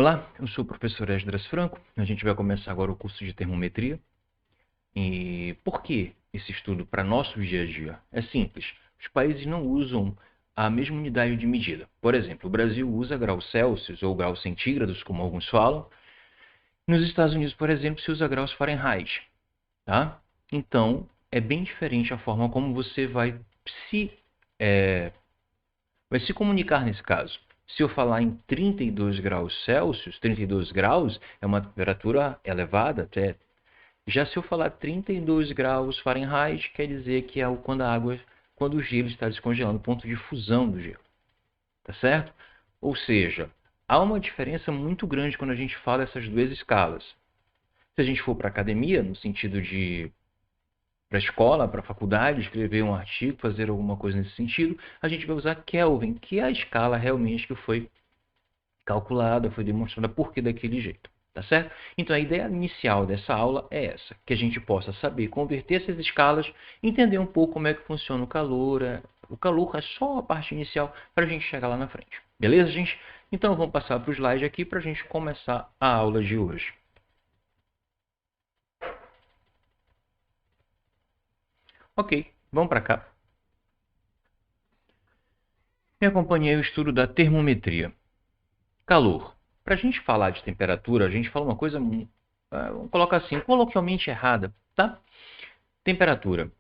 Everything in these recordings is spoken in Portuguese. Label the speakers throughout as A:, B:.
A: Olá, eu sou o professor Esdras Franco. A gente vai começar agora o curso de termometria. E por que esse estudo para nosso dia a dia? É simples. Os países não usam a mesma unidade de medida. Por exemplo, o Brasil usa graus Celsius ou graus centígrados, como alguns falam. Nos Estados Unidos, por exemplo, se usa graus Fahrenheit. Tá? Então, é bem diferente a forma como você se, vai se comunicar nesse caso. Se eu falar em 32 graus Celsius, 32 graus é uma temperatura elevada até. Já se eu falar 32 graus Fahrenheit, quer dizer que é quando o gelo está descongelando, ponto de fusão do gelo. Tá certo? Ou seja, há uma diferença muito grande quando a gente fala essas duas escalas. Se a gente for para a academia, no sentido de para a escola, para a faculdade, escrever um artigo, fazer alguma coisa nesse sentido, a gente vai usar Kelvin, que é a escala realmente que foi calculada, foi demonstrada por que daquele jeito, tá certo? Então a ideia inicial dessa aula é essa, que a gente possa saber converter essas escalas, entender um pouco como é que funciona o calor é só a parte inicial para a gente chegar lá na frente, beleza, gente? Então vamos passar para o slide aqui para a gente começar a aula de hoje. Ok, vamos para cá. Me acompanhei o estudo da termometria. Calor. Para a gente falar de temperatura, a gente fala uma coisa, vamos colocar assim, coloquialmente errada, tá? Temperatura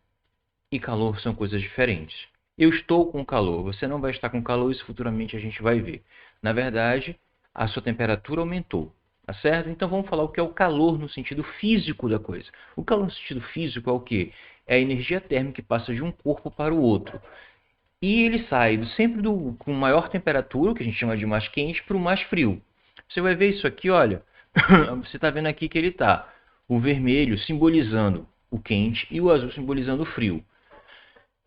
A: e calor são coisas diferentes. Eu estou com calor, você não vai estar com calor, isso futuramente a gente vai ver. Na verdade, a sua temperatura aumentou, tá certo? Então vamos falar o que é o calor no sentido físico da coisa. O calor no sentido físico é o quê? É a energia térmica que passa de um corpo para o outro. E ele sai sempre com maior temperatura, o que a gente chama de mais quente, para o mais frio. Você vai ver isso aqui, olha, você está vendo aqui que ele está o vermelho simbolizando o quente e o azul simbolizando o frio.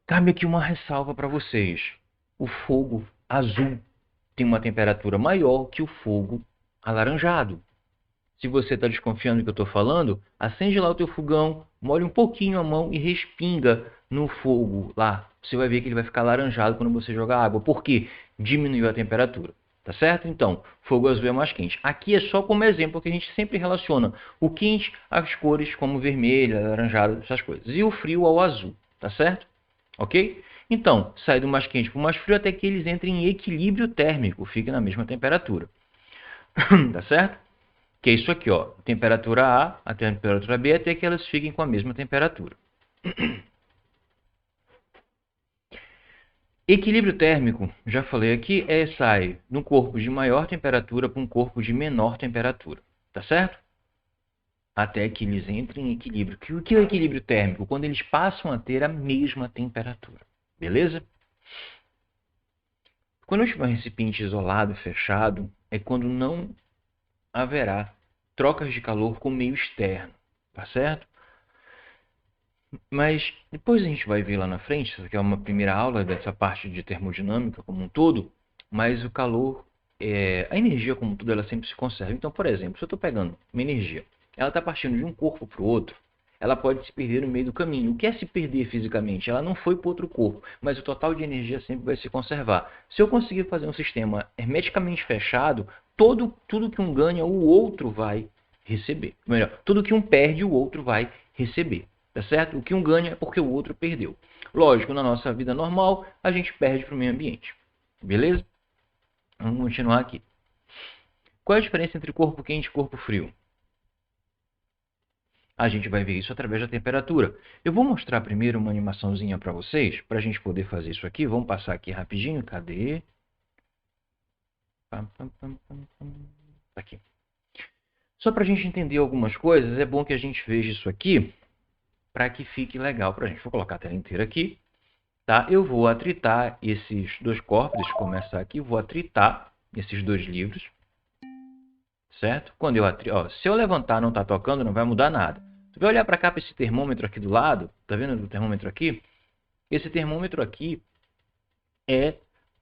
A: Cabe aqui uma ressalva para vocês. O fogo azul tem uma temperatura maior que o fogo alaranjado. Se você está desconfiando do que eu estou falando, acende lá o teu fogão, molhe um pouquinho a mão e respinga no fogo lá. Você vai ver que ele vai ficar alaranjado quando você jogar água. Por quê? Diminuiu a temperatura. Tá certo? Então, fogo azul é mais quente. Aqui é só como exemplo que a gente sempre relaciona o quente às cores como vermelho, alaranjado, essas coisas. E o frio ao azul. Tá certo? Ok? Então, sai do mais quente para o mais frio até que eles entrem em equilíbrio térmico, fiquem na mesma temperatura. Tá certo? Que é isso aqui, ó, temperatura A, a temperatura B, até que elas fiquem com a mesma temperatura. Equilíbrio térmico, já falei aqui, sai de um corpo de maior temperatura para um corpo de menor temperatura, tá certo? Até que eles entrem em equilíbrio. O que é o equilíbrio térmico? Quando eles passam a ter a mesma temperatura, beleza? Quando eu tiver um recipiente isolado, fechado, é quando não haverá trocas de calor com o meio externo, tá certo? Mas depois a gente vai ver lá na frente, isso aqui é uma primeira aula dessa parte de termodinâmica como um todo, mas o calor, a energia como um todo, ela sempre se conserva. Então, por exemplo, se eu estou pegando uma energia, ela está partindo de um corpo para o outro, ela pode se perder no meio do caminho. O que é se perder fisicamente? Ela não foi para outro corpo, mas o total de energia sempre vai se conservar. Se eu conseguir fazer um sistema hermeticamente fechado, tudo que um ganha, o outro vai receber. Melhor, tudo que um perde, o outro vai receber. Tá certo? O que um ganha é porque o outro perdeu. Lógico, na nossa vida normal, a gente perde para o meio ambiente. Beleza? Vamos continuar aqui. Qual é a diferença entre corpo quente e corpo frio? A gente vai ver isso através da temperatura. Eu vou mostrar primeiro uma animaçãozinha para vocês, para a gente poder fazer isso aqui. Vamos passar aqui rapidinho. Cadê? Aqui. Só para a gente entender algumas coisas, é bom que a gente veja isso aqui para que fique legal para a gente. Vou colocar a tela inteira aqui. Tá? Eu vou atritar esses dois corpos. Deixa eu começar aqui. Vou atritar esses dois livros. Certo? Quando se eu levantar não está tocando, não vai mudar nada. Tu vai olhar para cá, para esse termômetro aqui do lado. Tá vendo o termômetro aqui? Esse termômetro aqui é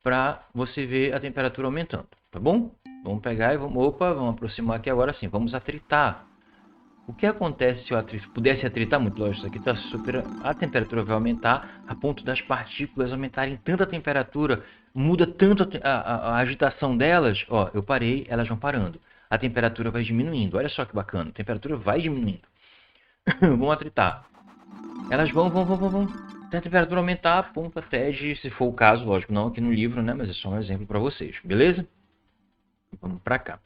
A: para você ver a temperatura aumentando. Tá bom? Vamos pegar e vamos aproximar aqui agora sim. Vamos atritar. O que acontece se eu pudesse atritar muito? Lógico, isso aqui está super... A temperatura vai aumentar a ponto das partículas aumentarem tanta temperatura, muda tanto a agitação delas. Ó, eu parei, elas vão parando. a temperatura vai diminuindo. Olha só que bacana, a temperatura vai diminuindo. Vão atritar. Elas vão. Até a temperatura aumentar, ponto até de, se for o caso, lógico, não aqui no livro, né? Mas é só um exemplo para vocês, beleza? Vamos para cá.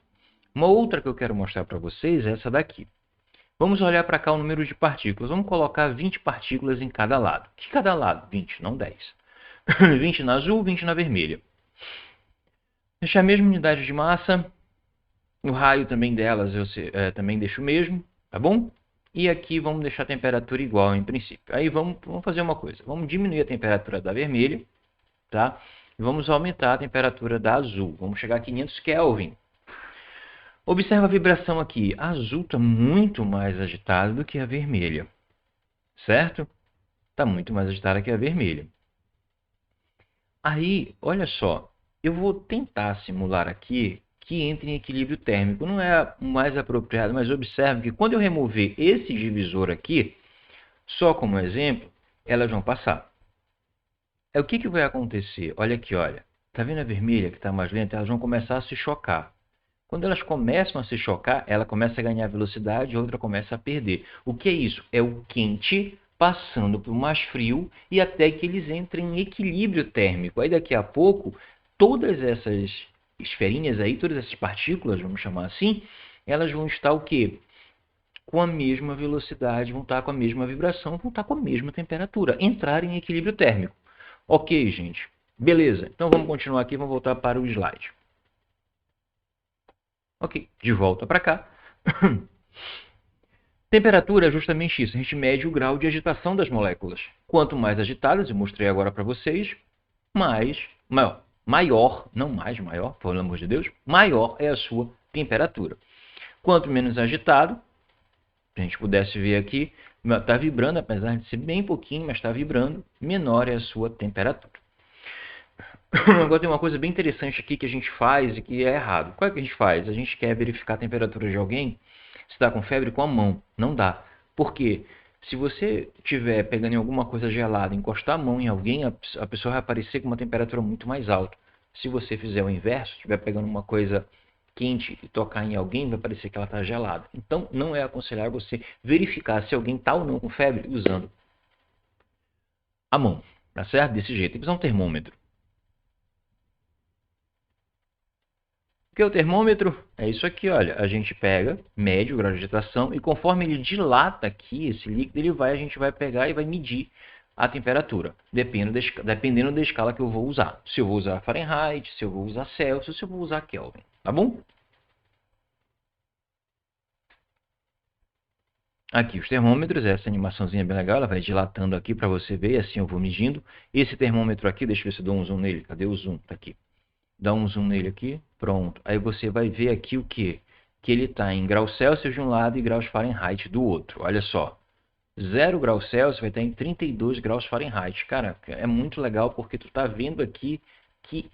A: Uma outra que eu quero mostrar para vocês é essa daqui. Vamos olhar para cá o número de partículas. Vamos colocar 20 partículas em cada lado. Que cada lado? 20, não 10. 20 na azul, 20 na vermelha. Deixar a mesma unidade de massa. O raio também delas eu também deixo o mesmo, tá bom? E aqui vamos deixar a temperatura igual em princípio. Aí vamos fazer uma coisa. Vamos diminuir a temperatura da vermelha, tá? E vamos aumentar a temperatura da azul. Vamos chegar a 500 Kelvin. Observa a vibração aqui. A azul está muito mais agitada do que a vermelha. Certo? Está muito mais agitada que a vermelha. Aí, olha só. Eu vou tentar simular aqui que entre em equilíbrio térmico. Não é o mais apropriado, mas observe que quando eu remover esse divisor aqui, só como exemplo, elas vão passar. O que vai acontecer? Olha aqui, olha. Está vendo a vermelha que está mais lenta? Elas vão começar a se chocar. Quando elas começam a se chocar, ela começa a ganhar velocidade e a outra começa a perder. O que é isso? É o quente passando para o mais frio e até que eles entrem em equilíbrio térmico. Aí daqui a pouco, todas essas esferinhas aí, todas essas partículas, vamos chamar assim, elas vão estar o quê? Com a mesma velocidade, vão estar com a mesma vibração, vão estar com a mesma temperatura, entrar em equilíbrio térmico. Ok, gente. Beleza. Então vamos continuar aqui, vamos voltar para o slide. Ok, de volta para cá. Temperatura é justamente isso, a gente mede o grau de agitação das moléculas. Quanto mais agitadas, eu mostrei agora para vocês, maior, não mais maior, pelo amor de Deus, maior é a sua temperatura. Quanto menos agitado, se a gente pudesse ver aqui, está vibrando, apesar de ser bem pouquinho, mas está vibrando, menor é a sua temperatura. Agora tem uma coisa bem interessante aqui que a gente faz e que é errado. Qual é que a gente faz? A gente quer verificar a temperatura de alguém, se está com febre, com a mão. Não dá. Por quê? Se você estiver pegando em alguma coisa gelada, encostar a mão em alguém, a pessoa vai aparecer com uma temperatura muito mais alta. Se você fizer o inverso, estiver pegando uma coisa quente e tocar em alguém, vai parecer que ela está gelada. Então, não é aconselhável você verificar se alguém está ou não com febre usando a mão. Tá certo? Desse jeito. Tem que usar um termômetro. Porque o termômetro é isso aqui, olha, a gente pega, mede o grau de agitação e conforme ele dilata aqui, esse líquido, a gente vai pegar e vai medir a temperatura, dependendo da escala que eu vou usar. Se eu vou usar Fahrenheit, se eu vou usar Celsius, se eu vou usar Kelvin, tá bom? Aqui os termômetros, essa animaçãozinha é bem legal, ela vai dilatando aqui para você ver, assim eu vou medindo. Esse termômetro aqui, deixa eu ver se eu dou um zoom nele, cadê o zoom? Tá aqui. Dá um zoom nele aqui, pronto. Aí você vai ver aqui o quê? Que ele está em graus Celsius de um lado e graus Fahrenheit do outro. Olha só, 0 graus Celsius vai estar em 32 graus Fahrenheit. Cara, é muito legal porque tu está vendo aqui que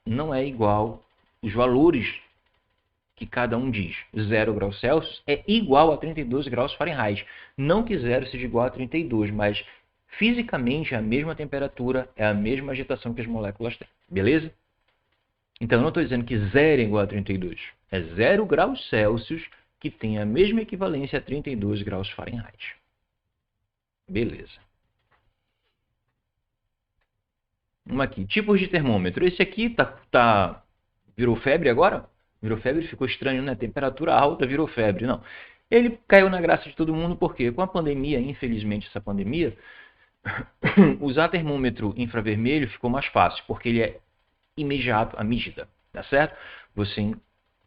A: não é igual os valores que cada um diz. 0 graus Celsius é igual a 32 graus Fahrenheit. Não que 0 seja igual a 32, mas fisicamente é a mesma temperatura, é a mesma agitação que as moléculas têm. Beleza? Então, eu não estou dizendo que 0 é igual a 32. É 0 graus Celsius que tem a mesma equivalência a 32 graus Fahrenheit. Beleza. Vamos aqui. Tipos de termômetro. Esse aqui virou febre agora? Virou febre, ficou estranho, né? Temperatura alta virou febre. Não. Ele caiu na graça de todo mundo porque com a pandemia, infelizmente essa pandemia, usar termômetro infravermelho ficou mais fácil, porque ele é imediato a medida, tá certo? Você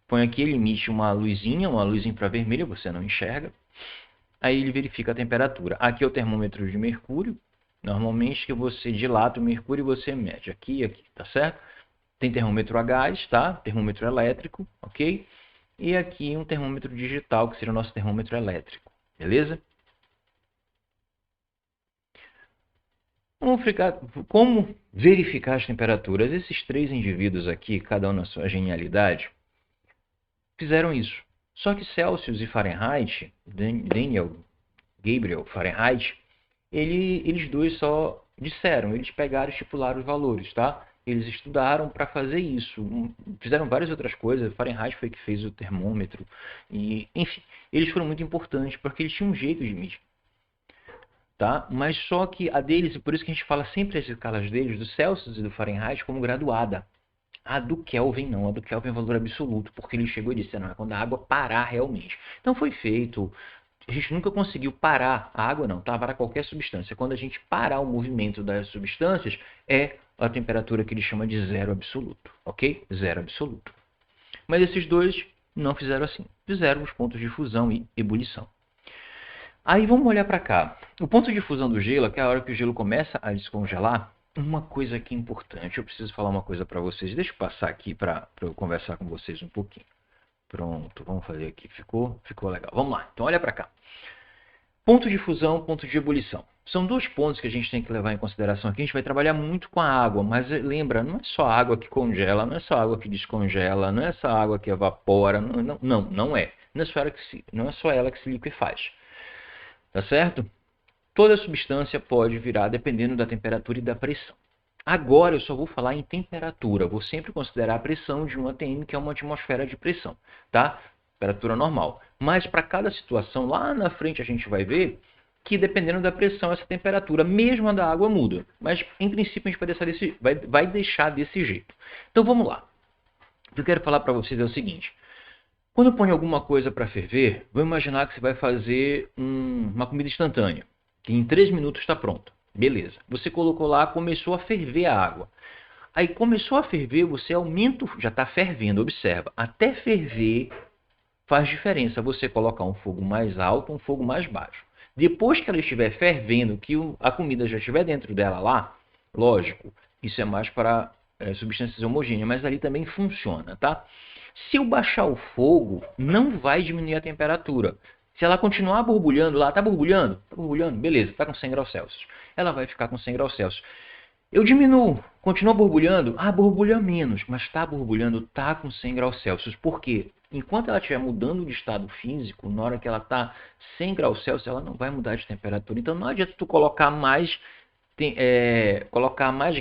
A: põe aqui, ele emite uma luzinha, uma luz infravermelha, você não enxerga. Aí ele verifica a temperatura. Aqui é o termômetro de mercúrio. Normalmente que você dilata o mercúrio e você mede aqui e aqui, tá certo? Tem termômetro a gás, tá? Termômetro elétrico, ok? E aqui um termômetro digital, que seria o nosso termômetro elétrico, beleza? Como verificar as temperaturas? Esses três indivíduos aqui, cada um na sua genialidade, fizeram isso. Só que Celsius e Fahrenheit, Gabriel Fahrenheit, eles dois só disseram, eles pegaram e estipularam os valores, tá? Eles estudaram para fazer isso. Fizeram várias outras coisas. Fahrenheit foi que fez o termômetro. E, enfim, eles foram muito importantes porque eles tinham um jeito de medir. Tá? Mas só que a deles, por isso que a gente fala sempre as escalas deles, do Celsius e do Fahrenheit, como graduada. A do Kelvin não, a do Kelvin é valor absoluto, porque ele chegou e disse, não, é quando a água parar realmente. Então foi feito, a gente nunca conseguiu parar a água não, tá? Para qualquer substância. Quando a gente parar o movimento das substâncias, é a temperatura que ele chama de zero absoluto, ok? Zero absoluto. Mas esses dois não fizeram assim, fizeram os pontos de fusão e ebulição. Aí vamos olhar para cá. O ponto de fusão do gelo, que é a hora que o gelo começa a descongelar, uma coisa aqui importante. Eu preciso falar uma coisa para vocês. Deixa eu passar aqui para eu conversar com vocês um pouquinho. Pronto, vamos fazer aqui. Ficou legal. Vamos lá. Então olha para cá. Ponto de fusão, ponto de ebulição. São dois pontos que a gente tem que levar em consideração aqui. A gente vai trabalhar muito com a água, mas lembra, não é só a água que congela, não é só a água que descongela, não é só a água que evapora, não é. Não é só ela que se liquefaz. Tá certo? Toda substância pode virar dependendo da temperatura e da pressão. Agora eu só vou falar em temperatura. Vou sempre considerar a pressão de 1 atm, que é uma atmosfera de pressão, tá? Temperatura normal. Mas para cada situação, lá na frente a gente vai ver que dependendo da pressão, essa temperatura, mesmo a da água, muda. Mas em princípio a gente vai deixar desse jeito. Então vamos lá. O que eu quero falar para vocês é o seguinte. Quando eu ponho alguma coisa para ferver, vou imaginar que você vai fazer uma comida instantânea, que em 3 minutos está pronta. Beleza. Você colocou lá, começou a ferver a água. Aí começou a ferver, você aumenta, já está fervendo, observa. Até ferver faz diferença você colocar um fogo mais alto, um fogo mais baixo. Depois que ela estiver fervendo, que a comida já estiver dentro dela lá, lógico, isso é mais para substâncias homogêneas, mas ali também funciona, tá? Se eu baixar o fogo, não vai diminuir a temperatura. Se ela continuar borbulhando lá, tá borbulhando? Tá borbulhando, beleza, tá com 100 graus Celsius. Ela vai ficar com 100 graus Celsius. Eu diminuo, continua borbulhando? Ah, borbulha menos, mas tá borbulhando, tá com 100 graus Celsius. Por quê? Enquanto ela estiver mudando de estado físico, na hora que ela está 100 graus Celsius, ela não vai mudar de temperatura. Então não adianta tu colocar mais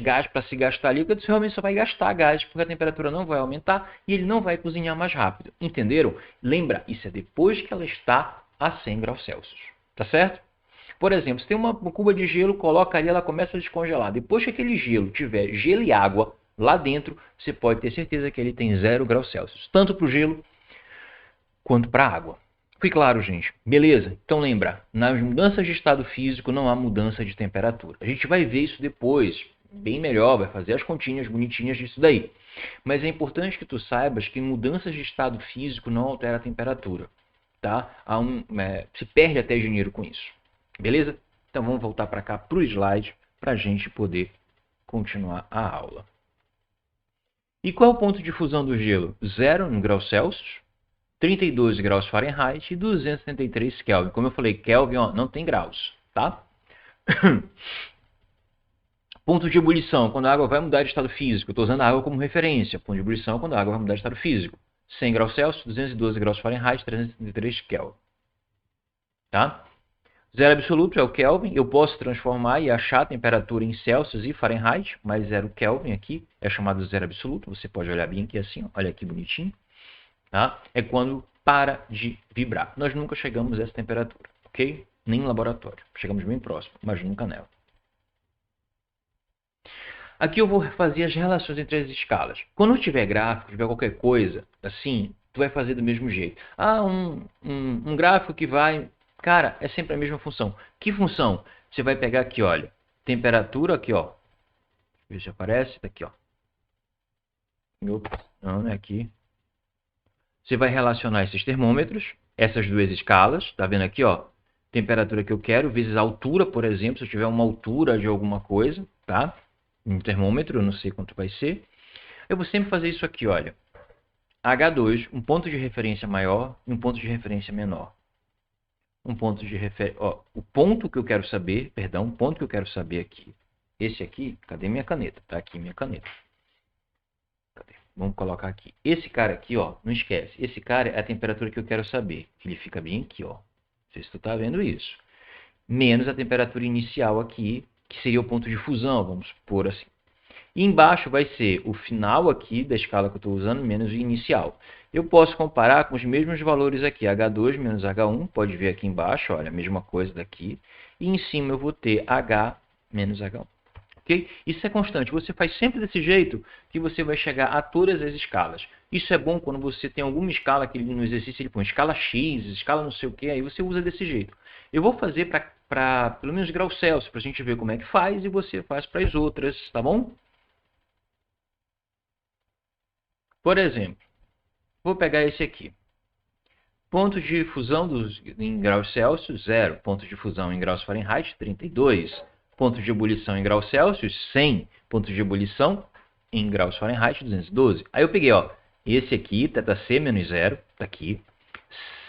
A: gás para se gastar ali, porque você realmente só vai gastar gás, porque a temperatura não vai aumentar e ele não vai cozinhar mais rápido. Entenderam? Lembra, isso é depois que ela está a 100 graus Celsius. Tá certo? Por exemplo, se tem uma cuba de gelo, coloca ali, ela começa a descongelar. Depois que aquele gelo tiver gelo e água lá dentro, você pode ter certeza que ele tem 0 graus Celsius. Tanto para o gelo quanto para a água. Foi claro, gente? Beleza? Então lembra, nas mudanças de estado físico não há mudança de temperatura. A gente vai ver isso depois, bem melhor, vai fazer as continhas bonitinhas disso daí. Mas é importante que tu saibas que mudanças de estado físico não alteram a temperatura. Tá? Se perde até dinheiro com isso. Beleza? Então vamos voltar para cá para o slide para a gente poder continuar a aula. E qual é o ponto de fusão do gelo? 0 graus Celsius, 32 graus Fahrenheit e 273 Kelvin. Como eu falei, Kelvin não tem graus, tá? Ponto de ebulição, quando a água vai mudar de estado físico. Eu estou usando a água como referência. Ponto de ebulição, quando a água vai mudar de estado físico. 100 graus Celsius, 212 graus Fahrenheit, 373 Kelvin. Tá? Zero absoluto é o Kelvin. Eu posso transformar e achar a temperatura em Celsius e Fahrenheit, mas 0 Kelvin aqui é chamado zero absoluto. Você pode olhar bem aqui assim, olha aqui bonitinho. Tá? É quando para de vibrar. Nós nunca chegamos a essa temperatura, ok? Nem em laboratório. Chegamos bem próximo, mas nunca nela. Aqui eu vou fazer as relações entre as escalas. Quando tiver gráfico, tiver qualquer coisa, assim, tu vai fazer do mesmo jeito. Ah, um gráfico que vai... Cara, é sempre a mesma função. Que função? Você vai pegar aqui, olha, temperatura aqui, ó. Ver se aparece, tá aqui, ó. Não é aqui. Você vai relacionar esses termômetros, essas duas escalas, tá vendo aqui, ó? Temperatura que eu quero, vezes a altura, por exemplo, se eu tiver uma altura de alguma coisa, tá? Um termômetro, eu não sei quanto vai ser. Eu vou sempre fazer isso aqui, olha. H2, um ponto de referência maior e um ponto de referência menor. Um ponto de referência... O ponto que eu quero saber, perdão, o ponto que eu quero saber aqui. Esse aqui, cadê minha caneta? Tá aqui minha caneta. Cadê? Vamos colocar aqui. Esse cara aqui, ó, não esquece. Esse cara é a temperatura que eu quero saber. Ele fica bem aqui, ó. Não sei se tu tá vendo isso. Menos a temperatura inicial aqui, que seria o ponto de fusão, vamos supor assim. E embaixo vai ser o final aqui da escala que eu estou usando, menos o inicial. Eu posso comparar com os mesmos valores aqui, H2 menos H1, pode ver aqui embaixo, olha, a mesma coisa daqui. E em cima eu vou ter H menos H1. Okay? Isso é constante. Você faz sempre desse jeito que você vai chegar a todas as escalas. Isso é bom quando você tem alguma escala que no exercício ele põe escala X, escala não sei o que, aí você usa desse jeito. Eu vou fazer para pelo menos grau Celsius, para a gente ver como é que faz, e você faz para as outras, tá bom? Por exemplo, vou pegar esse aqui. Ponto de fusão em graus Celsius, 0. Ponto de fusão em graus Fahrenheit, 32. Ponto de ebulição em graus Celsius, 100. Ponto de ebulição em graus Fahrenheit, 212. Aí eu peguei, ó, esse aqui, θc menos 0, tá aqui.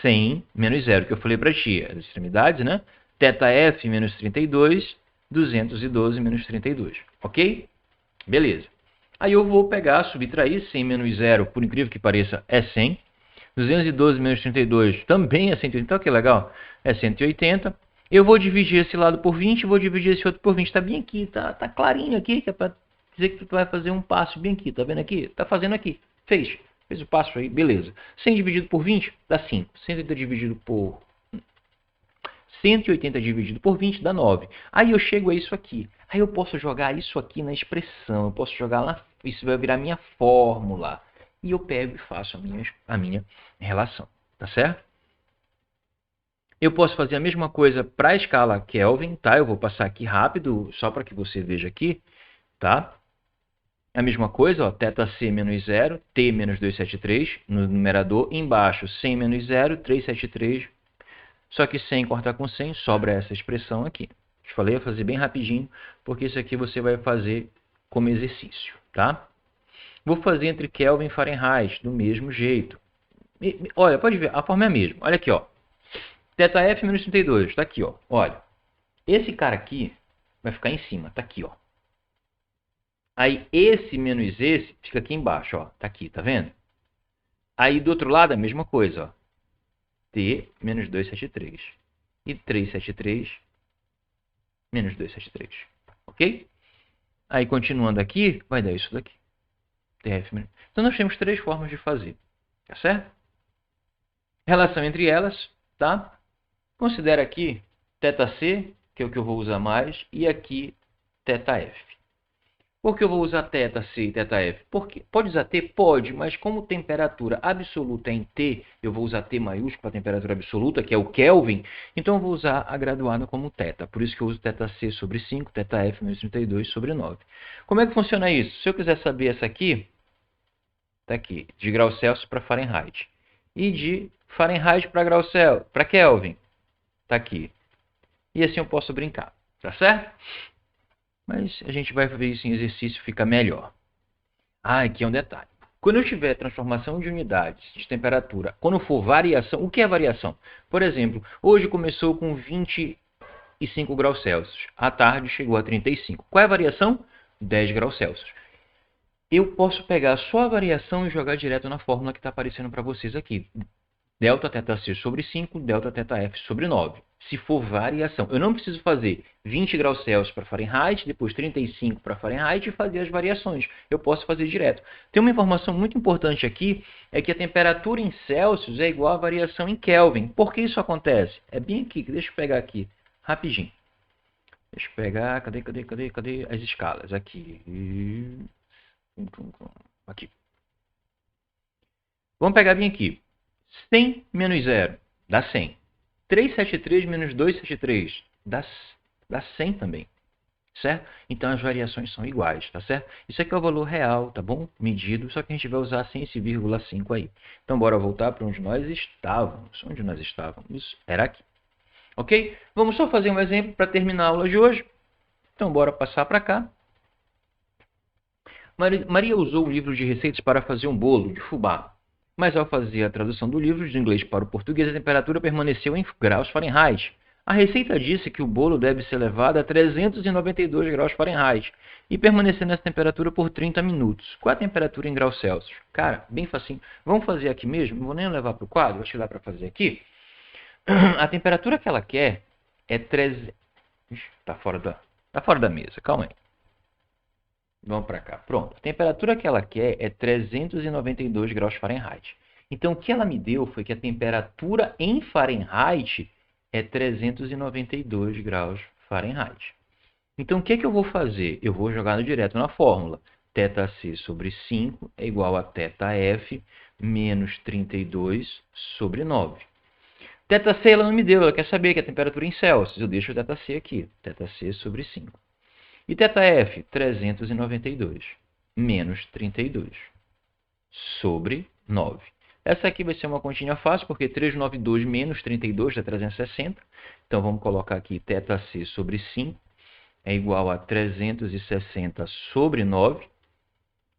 A: 100 menos 0, que eu falei para ti, as extremidades, né? θf menos 32, 212 menos 32. Ok? Beleza. Aí eu vou pegar, subtrair 100 menos 0, por incrível que pareça, é 100. 212 menos 32 também é 180. Então, que legal. É 180. Eu vou dividir esse lado por 20 e vou dividir esse outro por 20. Está bem aqui, tá clarinho aqui, que é para dizer que tu vai fazer um passo bem aqui. Tá vendo aqui? Tá fazendo aqui. Fez o passo aí, beleza. 100 dividido por 20 dá 5. 180 dividido por 180 dividido por 20 dá 9. Aí eu chego a isso aqui. Aí eu posso jogar isso aqui na expressão. Eu posso jogar lá. Isso vai virar minha fórmula. E eu pego e faço a minha relação. Tá certo? Eu posso fazer a mesma coisa para a escala Kelvin, tá? Eu vou passar aqui rápido, só para que você veja aqui, tá? A mesma coisa, ó, θc menos 0, t menos 273 no numerador, embaixo 100 menos 0, 373. Só que 100 cortar com 100, sobra essa expressão aqui. Te falei, eu vou fazer bem rapidinho, porque isso aqui você vai fazer como exercício, tá? Vou fazer entre Kelvin e Fahrenheit, do mesmo jeito. Olha, pode ver, a forma é a mesma. Olha aqui, ó. θf menos 32, está aqui, ó. Olha, esse cara aqui vai ficar em cima, tá aqui, ó. Aí esse menos esse fica aqui embaixo, ó. Tá aqui, tá vendo? Aí do outro lado a mesma coisa, ó. T menos 273. E 373 menos 273. Ok? Aí continuando aqui, vai dar isso daqui. TF menos... Então nós temos três formas de fazer. Tá certo? Relação entre elas, tá? Considera aqui θc, que é o que eu vou usar mais, e aqui θf. Por que eu vou usar θc e θf? Porque pode usar T? Pode, mas como temperatura absoluta é em T, eu vou usar T maiúsculo para temperatura absoluta, que é o Kelvin, então eu vou usar a graduada como θ. Por isso que eu uso θc sobre 5, θf menos 32 sobre 9. Como é que funciona isso? Se eu quiser saber essa aqui, está aqui, de graus Celsius para Fahrenheit. E de Fahrenheit para graus Celsius, para Kelvin. Está aqui. E assim eu posso brincar, tá certo? Mas a gente vai ver isso em exercício, fica melhor. Ah, aqui é um detalhe. Quando eu tiver transformação de unidades de temperatura, quando for variação, o que é variação? Por exemplo, hoje começou com 25 graus Celsius. À tarde chegou a 35. Qual é a variação? 10 graus Celsius. Eu posso pegar só a variação e jogar direto na fórmula que está aparecendo para vocês aqui. Delta θc sobre 5, delta θf sobre 9. Se for variação. Eu não preciso fazer 20 graus Celsius para Fahrenheit, depois 35 para Fahrenheit e fazer as variações. Eu posso fazer direto. Tem uma informação muito importante aqui, é que a temperatura em Celsius é igual à variação em Kelvin. Por que isso acontece? É bem aqui, deixa eu pegar aqui, rapidinho. Deixa eu pegar, cadê as escalas? Aqui. Aqui. Vamos pegar bem aqui. 100 menos 0 dá 100. 373 menos 273 dá 100 também. Certo? Então as variações são iguais, tá certo? Isso aqui é o valor real, tá bom? Medido, só que a gente vai usar sem esse vírgula 5 aí. Então bora voltar para onde nós estávamos. Onde nós estávamos? Era aqui. Ok? Vamos só fazer um exemplo para terminar a aula de hoje. Então bora passar para cá. Maria usou o livro de receitas para fazer um bolo de fubá. Mas ao fazer a tradução do livro de inglês para o português, a temperatura permaneceu em graus Fahrenheit. A receita disse que o bolo deve ser levado a 392 graus Fahrenheit e permanecer nessa temperatura por 30 minutos. Qual é a temperatura em graus Celsius? Cara, bem facinho. Vamos fazer aqui mesmo? Não vou nem levar para o quadro, acho que dá para fazer aqui. A temperatura que ela quer é 300... Está fora da mesa, calma aí. Vamos para cá. Pronto. A temperatura que ela quer é 392 graus Fahrenheit. Então, o que ela me deu foi que a temperatura em Fahrenheit é 392 graus Fahrenheit. Então, o que eu vou fazer? Eu vou jogar direto na fórmula. θc sobre 5 é igual a θf menos 32 sobre 9. θc ela não me deu, ela quer saber que a temperatura em Celsius. Eu deixo o θc aqui, θc sobre 5. E θf, 392 menos 32 sobre 9. Essa aqui vai ser uma continha fácil, porque 392 menos 32 dá 360. Então, vamos colocar aqui θc sobre 5 é igual a 360 sobre 9,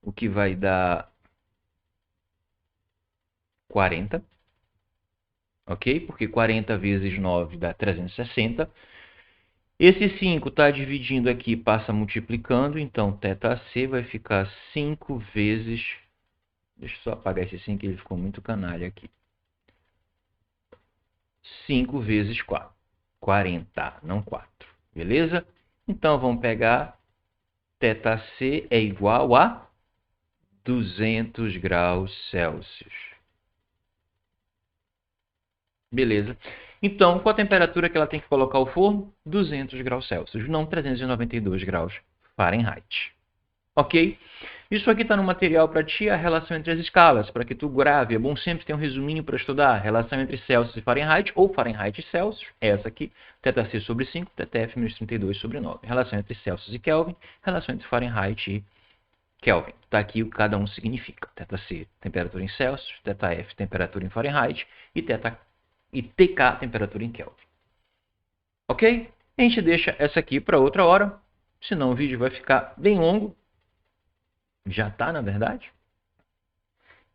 A: o que vai dar 40. Ok? Porque 40 vezes 9 dá 360. Esse 5 está dividindo aqui, passa multiplicando, então θc vai ficar 5 vezes... Deixa eu só apagar esse 5, ele ficou muito canalha aqui. 5 vezes 4. 40, não 4. Beleza? Então, vamos pegar θc é igual a 200 graus Celsius. Beleza? Então, qual a temperatura que ela tem que colocar o forno? 200 graus Celsius, não 392 graus Fahrenheit. Ok? Isso aqui está no material para ti, a relação entre as escalas, para que tu grave. É bom sempre ter um resuminho para estudar. Relação entre Celsius e Fahrenheit, ou Fahrenheit e Celsius, é essa aqui. θc sobre 5, θf menos 32 sobre 9. Relação entre Celsius e Kelvin, relação entre Fahrenheit e Kelvin. Está aqui o que cada um significa. θc, temperatura em Celsius, θf, temperatura em Fahrenheit, e TK, temperatura em Kelvin. Ok? A gente deixa essa aqui para outra hora, senão o vídeo vai ficar bem longo. Já está, na verdade?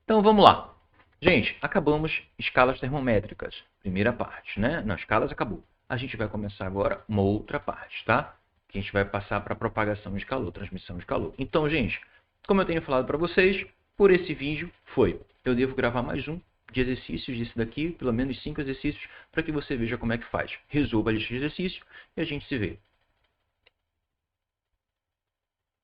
A: Então, vamos lá. Gente, acabamos escalas termométricas. Primeira parte, né? Nas escalas acabou. A gente vai começar agora uma outra parte, tá? Que a gente vai passar para propagação de calor, transmissão de calor. Então, gente, como eu tenho falado para vocês, por esse vídeo foi. Eu devo gravar mais um de exercícios desse daqui, pelo menos 5 exercícios, para que você veja como é que faz. Resolva a lista de exercícios e a gente se vê.